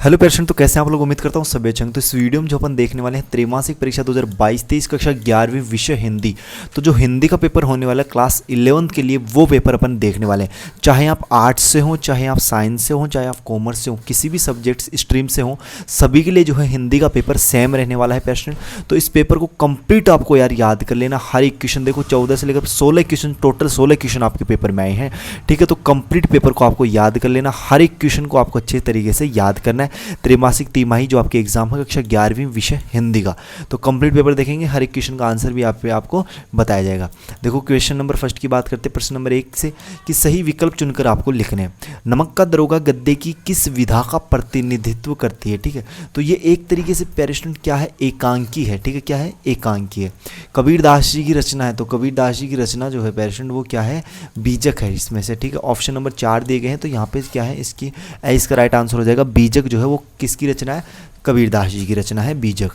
Hello patient, तो कैसे हैं आप लोग। उम्मीद करता हूँ सब अच्छे होंगे। तो इस वीडियो में जो अपन देखने वाले हैं त्रैमासिक परीक्षा 2022-23 कक्षा 11वीं विषय हिंदी। तो जो हिंदी का पेपर होने वाला है क्लास 11th के लिए, वो पेपर अपन देखने वाले हैं। चाहे आप आर्ट्स से हो, चाहे आप साइंस से हो, चाहे आप कॉमर्स से हो, किसी भी सब्जेक्ट स्ट्रीम से हो, सभी के लिए जो है हिंदी का पेपर सेम रहने वाला है पेशेंट। तो इस पेपर को कंप्लीट आपको याद कर लेना। हर एक क्वेश्चन देखो, 14 से लेकर 16 क्वेश्चन, टोटल 16 क्वेश्चन आपके पेपर में आए हैं। ठीक है, तो कंप्लीट पेपर को आपको याद कर लेना। हर एक क्वेश्चन को आपको अच्छे तरीके से याद करना है। त्रैमासिक तिमाही जो आपके एग्जाम है कक्षा 11वीं विषय हिंदी का, तो कंप्लीट पेपर देखेंगे। हर एक क्वेश्चन का आंसर भी आपको बताया जाएगा। देखो क्वेश्चन नंबर फर्स्ट की बात करते हैं, प्रश्न नंबर 1 से कि सही विकल्प चुनकर आपको लिखने हैं। नमक का दरोगा गद्य की किस विधा का प्रतिनिधित्व करती है। ठीक है, तो ये एक तरीके से पेरिस्टेंट क्या है, एकांकी है। ठीक है, क्या है, एकांकी है। कबीरदास जी की रचना है, तो कबीरदास जी की रचना जो है पेरिस्टेंट वो क्या है, बीजक है इसमें से। ठीक है, ऑप्शन नंबर 4 दिए गए हैं, तो यहाँ पे क्या है, इसका राइट आंसर हो जाएगा बीजक। जो है वो किसकी रचना है, कबीरदास जी की रचना है बीजक।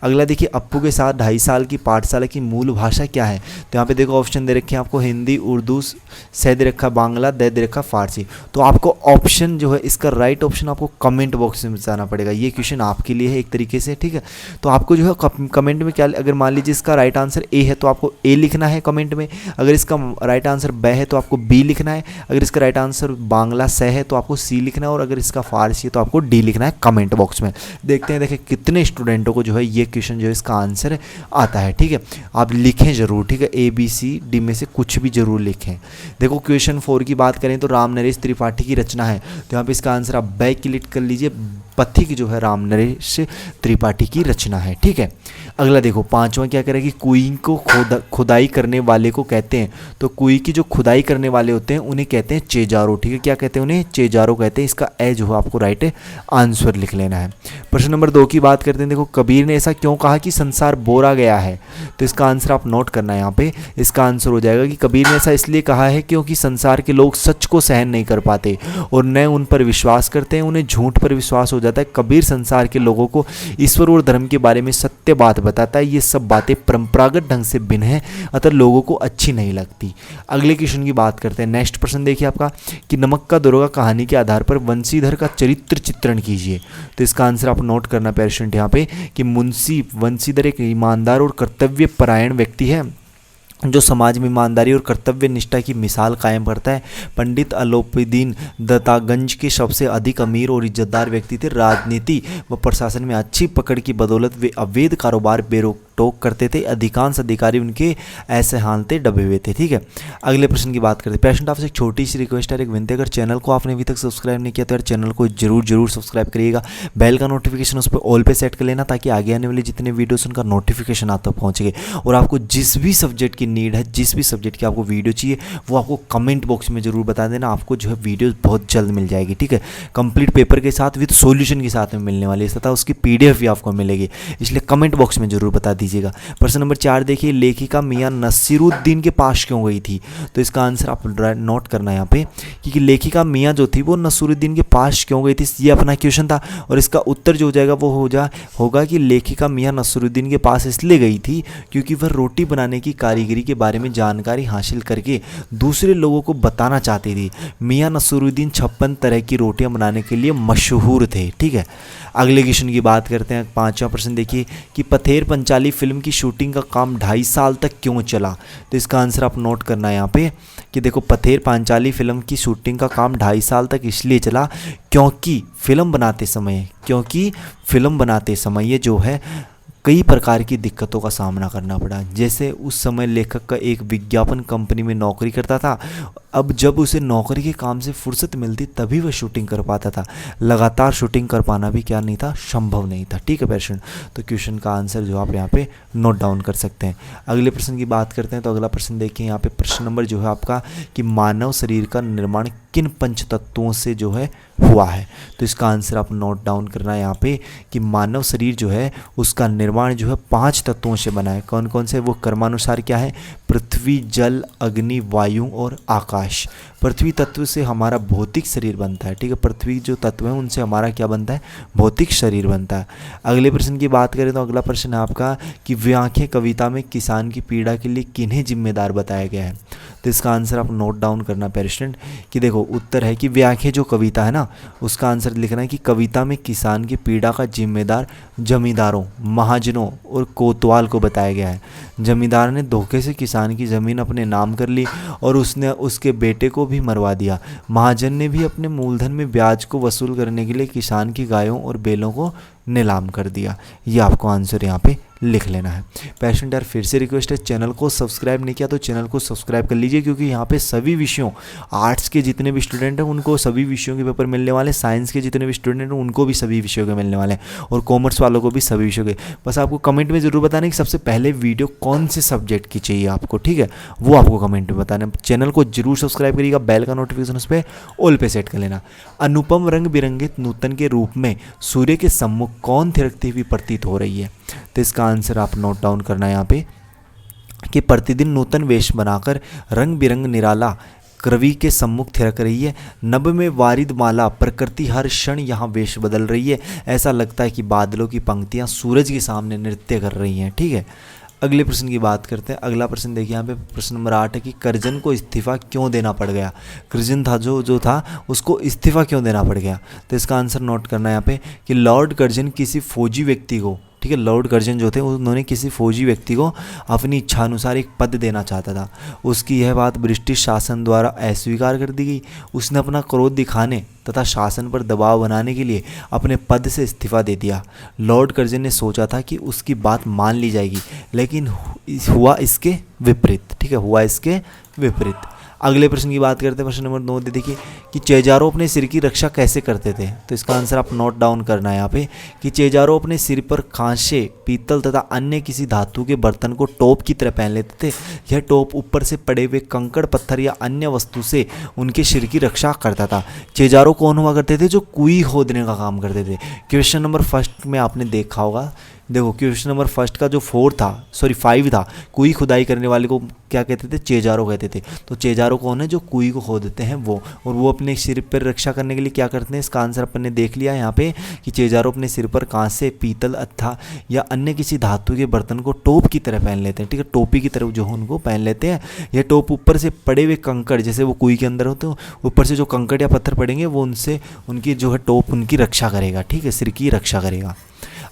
अगला देखिए, अप्पू के साथ 2.5 साल की पाठशाला की मूल भाषा क्या है। तो यहाँ पे देखो ऑप्शन दे रखे हैं आपको, हिंदी, उर्दू, से दे रखा बांग्ला, दे रखा फारसी। तो आपको ऑप्शन जो है इसका राइट ऑप्शन आपको कमेंट बॉक्स में बताना पड़ेगा। ये क्वेश्चन आपके लिए है एक तरीके से। ठीक है, तो आपको जो है कमेंट में क्या, अगर मान लीजिए इसका राइट आंसर ए है तो आपको ए लिखना है कमेंट में। अगर इसका राइट आंसर ब है तो आपको बी लिखना है। अगर इसका राइट आंसर बांग्ला से है तो आपको सी लिखना है। और अगर इसका फारसी है तो आपको डी लिखना है कमेंट बॉक्स में। देखते हैं देखें कितने स्टूडेंटों को जो है ये क्वेश्चन जो है इसका आंसर आता है। ठीक है, आप लिखें जरूर। ठीक है, ए बी सी डी में से कुछ भी जरूर लिखें। देखो क्वेश्चन 4 की बात करें तो राम नरेश त्रिपाठी की रचना है। तो यहाँ पे इसका आंसर आप बैक क्लिक कर लीजिए। पथिक जो है राम नरेश त्रिपाठी की रचना है। ठीक है, अगला देखो 5वां क्या करेगा कि कुएं को खुदाई करने वाले को कहते हैं। तो कुएं की जो खुदाई करने वाले होते हैं उन्हें कहते हैं चेजारो। ठीक है, क्या कहते हैं, उन्हें चेजारो कहते हैं। इसका ए जो है आपको राइट आंसर लिख लेना है। प्रश्न नंबर 2 की बात करते हैं। देखो, कबीर ने ऐसा क्यों कहा कि संसार बोरा गया है। तो इसका आंसर आप नोट करना है यहाँ पे। इसका आंसर हो जाएगा कि कबीर ने ऐसा इसलिए कहा है क्योंकि संसार के लोग सच को सहन नहीं कर पाते और न उन पर विश्वास करते हैं, उन्हें झूठ पर विश्वास हो जाता है। कबीर संसार के लोगों को ईश्वर और धर्म के बारे में सत्य बात बताता है। ये सब बातें परंपरागत ढंग से भिन्न है, अतः लोगों को अच्छी नहीं लगती। अगले क्वेश्चन की बात करते हैं। नेक्स्ट प्रश्न देखिए आपका कि नमक का दरोगा कहानी के आधार पर वंशीधर का चरित्र चित्रण कीजिए। तो इसका आंसर आप नोट करना पेशेंट यहाँ पे कि मुंशी वंशीधर एक ईमानदार और कर्तव्य परायण व्यक्ति है जो समाज में ईमानदारी और कर्तव्य निष्ठा की मिसाल कायम करता है। पंडित अलोपीदीन दत्तागंज के सबसे अधिक अमीर और इज्जतदार व्यक्ति थे। राजनीति व प्रशासन में अच्छी पकड़ की बदौलत वे अवैध कारोबार बेरोक टोक करते थे। अधिकांश अधिकारी उनके ऐसे हालते डबे हुए थे। ठीक है, अगले प्रश्न की बात करते हैं। पेशेंट आपसे एक छोटी सी रिक्वेस्ट है, एक विनती, अगर चैनल को आपने अभी तक सब्सक्राइब नहीं किया तो यार चैनल को जरूर सब्सक्राइब करिएगा। बेल का नोटिफिकेशन उस पर ऑल पे सेट कर लेना ताकि आगे आने वाले जितने वीडियोस उनका नोटिफिकेशन आप तक पहुँचेगा। और आपको जिस भी सब्जेक्ट की नीड है, जिस भी सब्जेक्ट की आपको वीडियो चाहिए, वो आपको कमेंट बॉक्स में जरूर बता देना। आपको जो है वीडियो बहुत जल्द मिल जाएगी। ठीक है, कंप्लीट पेपर के साथ विद सॉल्यूशन के साथ में मिलने वाली है, तथा उसकी PDF भी आपको मिलेगी, इसलिए कमेंट बॉक्स में जरूर बता दीजिएगा। प्रश्न नंबर 4 देखिए, लेखिका मियां नसीरुद्दीन के पास क्यों गई थी। तो इसका आंसर आप नोट करना है यहाँ पे कि लेखिका मियां जो थी वो नसीरुद्दीन के पास क्यों गई थी, ये अपना क्वेश्चन था। और इसका उत्तर जो हो जाएगा वो होगा कि लेखिका मियां नसीरुद्दीन के पास इसलिए गई थी क्योंकि वह रोटी बनाने की कारीगरी के बारे में जानकारी हासिल करके दूसरे लोगों को बताना चाहती थी। मियां नसीरुद्दीन 56 तरह की रोटियां बनाने के लिए मशहूर थे। ठीक है, अगले क्वेश्चन की बात करते हैं। 5वां प्रश्न देखिए कि पथेर पंचाली फिल्म की शूटिंग का काम 2.5 साल तक क्यों चला। तो इसका आंसर आप नोट करना है यहाँ पे कि देखो, पथेर पांचाली फिल्म की शूटिंग का काम 2.5 साल तक इसलिए चला क्योंकि फिल्म बनाते समय ये जो है कई प्रकार की दिक्कतों का सामना करना पड़ा। जैसे उस समय लेखक का एक विज्ञापन कंपनी में नौकरी करता था। अब जब उसे नौकरी के काम से फुर्सत मिलती तभी वह शूटिंग कर पाता था। लगातार शूटिंग कर पाना भी क्या नहीं था, संभव नहीं था। ठीक है पेशेंट, तो क्वेश्चन का आंसर जो आप यहाँ पे नोट डाउन कर सकते हैं। अगले प्रश्न की बात करते हैं। तो अगला प्रश्न देखिए यहाँ पे, प्रश्न नंबर जो है आपका कि मानव शरीर का निर्माण किन पंच तत्वों से जो है हुआ है। तो इसका आंसर आप नोट डाउन करना है यहाँ पे कि मानव शरीर जो है उसका निर्माण जो है 5 तत्वों से बना है। कौन कौन से, वो क्रमानुसार क्या है, पृथ्वी, जल, अग्नि, वायु और आकाश। पृथ्वी तत्व से हमारा भौतिक शरीर बनता है, ठीक है। पृथ्वी जो तत्व है उनसे हमारा क्या बनता है, भौतिक शरीर बनता है। अगले प्रश्न की बात करें तो अगला प्रश्न है आपका कि व्याख्या कविता में किसान की पीड़ा के लिए किन्हें जिम्मेदार बताया गया है। तो इसका आंसर आप नोट डाउन करना पेरेंट कि देखो उत्तर है कि व्याख्या जो कविता है ना उसका आंसर लिखना है कि कविता में किसान की पीड़ा का जिम्मेदार जमींदारों, महाजनों और कोतवाल को बताया गया है। जमींदार ने धोखे से किसान की ज़मीन अपने नाम कर ली और उसने उसके बेटे को भी मरवा दिया। महाजन ने भी अपने मूलधन में ब्याज को वसूल करने के लिए किसान की गायों और बैलों को नीलाम कर दिया। ये आपको आंसर यहाँ पे लिख लेना है। पेशेंट यार फिर से रिक्वेस्ट है, चैनल को सब्सक्राइब नहीं किया तो चैनल को सब्सक्राइब कर लीजिए, क्योंकि यहाँ पे सभी विषयों, आर्ट्स के जितने भी स्टूडेंट हैं उनको सभी विषयों के पेपर मिलने वाले, साइंस के जितने भी स्टूडेंट हैं उनको भी सभी विषयों के मिलने वाले हैं, और कॉमर्स वालों को भी सभी विषयों के। बस आपको कमेंट में ज़रूर बताना कि सबसे पहले वीडियो कौन से सब्जेक्ट की चाहिए आपको, ठीक है, वो आपको कमेंट में बताना। चैनल को जरूर सब्सक्राइब करिएगा, बेल का नोटिफिकेशन उस पर ऑल पे सेट कर लेना। अनुपम रंग बिरंगे नूतन के रूप में सूर्य के सम्मुख कौन थिरकती हुई प्रतीत हो रही है। तो इसका आंसर आप नोट डाउन करना है यहाँ पे कि प्रतिदिन नूतन वेश बनाकर रंग बिरंग निराला कवि के सम्मुख थिरक रही है। नभ में वारिद माला प्रकृति हर क्षण यहाँ वेश बदल रही है। ऐसा लगता है कि बादलों की पंक्तियाँ सूरज के सामने नृत्य कर रही हैं, ठीक है। अगले प्रश्न की बात करते हैं। अगला प्रश्न देखिए यहाँ पे प्रश्न नंबर 8 है कि कर्जन को इस्तीफा क्यों देना पड़ गया। कर्जन था जो था उसको इस्तीफा क्यों देना पड़ गया। तो इसका आंसर नोट करना है यहाँ पे कि लॉर्ड कर्जन किसी फौजी व्यक्ति को, ठीक है, लॉर्ड कर्जन जो थे उन्होंने किसी फौजी व्यक्ति को अपनी इच्छा अनुसार एक पद देना चाहता था। उसकी यह बात ब्रिटिश शासन द्वारा अस्वीकार कर दी गई। उसने अपना क्रोध दिखाने तथा शासन पर दबाव बनाने के लिए अपने पद से इस्तीफा दे दिया। लॉर्ड कर्जन ने सोचा था कि उसकी बात मान ली जाएगी, लेकिन हुआ इसके विपरीत, ठीक है, हुआ इसके विपरीत। अगले प्रश्न की बात करते हैं। प्रश्न नंबर 9 देखिए कि चेजारो अपने सिर की रक्षा कैसे करते थे। तो इसका आंसर आप नोट डाउन करना है यहाँ पे कि चेजारो अपने सिर पर कांसे, पीतल तथा अन्य किसी धातु के बर्तन को टोप की तरह पहन लेते थे। यह टोप ऊपर से पड़े हुए कंकड़, पत्थर या अन्य वस्तु से उनके सिर की रक्षा करता था। चेजारो कौन हुआ करते थे, जो कुई खोदने का काम करते थे। क्वेश्चन नंबर 1 में आपने देखा होगा, देखो क्वेश्चन नंबर 1 का जो 5 था, कुई खुदाई करने वाले को क्या कहते थे, चेजारो कहते थे। तो चेजारो कौन है, जो कुई को खोदते हैं वो, और वो अपने सिर पर रक्षा करने के लिए क्या करते हैं। इसका आंसर अपन ने देख लिया यहाँ पे कि चेजारो अपने सिर पर कांसे, पीतल अथा या अन्य किसी धातु के बर्तन को टोप की तरह पहन लेते हैं, ठीक है, टोपी की तरह जो उनको पहन लेते हैं। यह टोप ऊपर से पड़े हुए कंकड़, जैसे वो कुई के अंदर होते हो, ऊपर से जो कंकड़ या पत्थर पड़ेंगे वो उनसे उनकी जो है टोप उनकी रक्षा करेगा, ठीक है, सिर की रक्षा करेगा।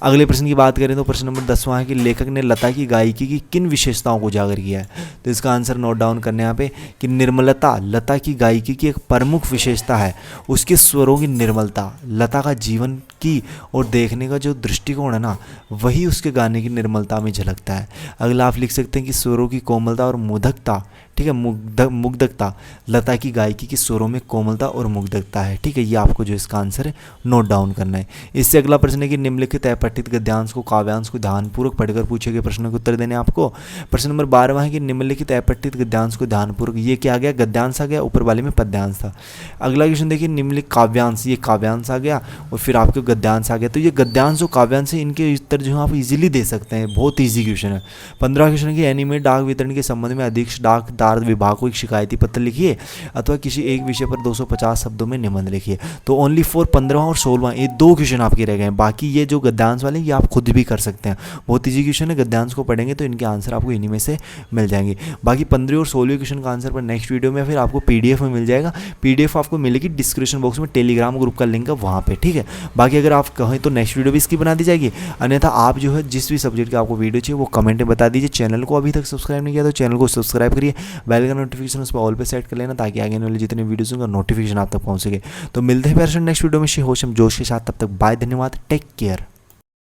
अगले प्रश्न की बात करें तो प्रश्न नंबर 10वां है कि लेखक ने लता की गायकी की किन विशेषताओं को उजागर किया है। तो इसका आंसर नोट डाउन करने यहाँ पे कि निर्मलता लता की गायकी की एक प्रमुख विशेषता है। उसके स्वरों की निर्मलता, लता का जीवन की और देखने का जो दृष्टिकोण है ना, वही उसके गाने की निर्मलता में झलकता है। अगला आप लिख सकते हैं कि स्वरों की कोमलता और मुग्धता, ठीक है, मुग्धता, लता की गायकी के स्वरों में कोमलता और मुग्धता है, ठीक है। ये आपको जो इसका आंसर है नोट डाउन करना है। इससे अगला प्रश्न है कि निम्नलिखित अपठित गद्यांश को काव्यांश को ध्यानपूर्वक पढ़कर पूछे गए प्रश्नों के उत्तर देने आपको। प्रश्न नंबर 12 है कि निम्नलिखित अपठित गद्यांश को ध्यानपूर्वक, ये क्या आ गया, गद्यांश आ गया, ऊपर वाले में पद्यांश था। अगला क्वेश्चन देखिए निम्नलिखित काव्यांश, ये काव्यांश आ गया और फिर आपके गद्यांश आ गया। तो ये गद्यांश और काव्यांश है, इनके उत्तर जो है आप इजीली दे सकते हैं, बहुत ईजी क्वेश्चन है। 15 क्वेश्चन है कि एनीमेट डाक वितरण के संबंध में अधीक्षक डाक विभाग को एक शिकायती पत्र लिखिए अथवा किसी एक विषय पर 250 शब्दों में निबंध लिखिए। तो ओनली फॉर 15वां और 16वां ये 2 क्वेश्चन आपके रह गए हैं। बाकी ये जो गद्यांश वाले ये आप खुद भी कर सकते हैं, बहुत इजी क्वेश्चन है। गद्यांश को पढ़ेंगे तो इनके आंसर आपको इन्हीं में से मिल जाएंगे। बाकी 15 और 16वें क्वेश्चन का आंसर पर नेक्स्ट वीडियो में फिर आपको PDF में मिल जाएगा। PDF आपको मिलेगी डिस्क्रिप्शन बॉक्स में, टेलीग्राम ग्रुप का लिंक है वहाँ पे, ठीक है। बाकी अगर आप कहें तो नेक्स्ट वीडियो भी इसकी बना दी जाएगी, अन्यथा आप जो है जिस भी सब्जेक्ट का आपको वीडियो चाहिए वो कमेंट में बता दीजिए। चैनल को अभी तक सब्सक्राइब नहीं किया तो चैनल को सब्सक्राइब करिए, बेल का नोटिफिकेशन उस पर ऑल पे सेट कर लेना ताकि आगे आने वाले जितने वीडियोस होंगे नोटिफिकेशन आप तक पहुंच सके। तो मिलते हैं फिर नेक्स्ट वीडियो में होशम जोश के साथ, तब तक बाय, धन्यवाद, टेक केयर।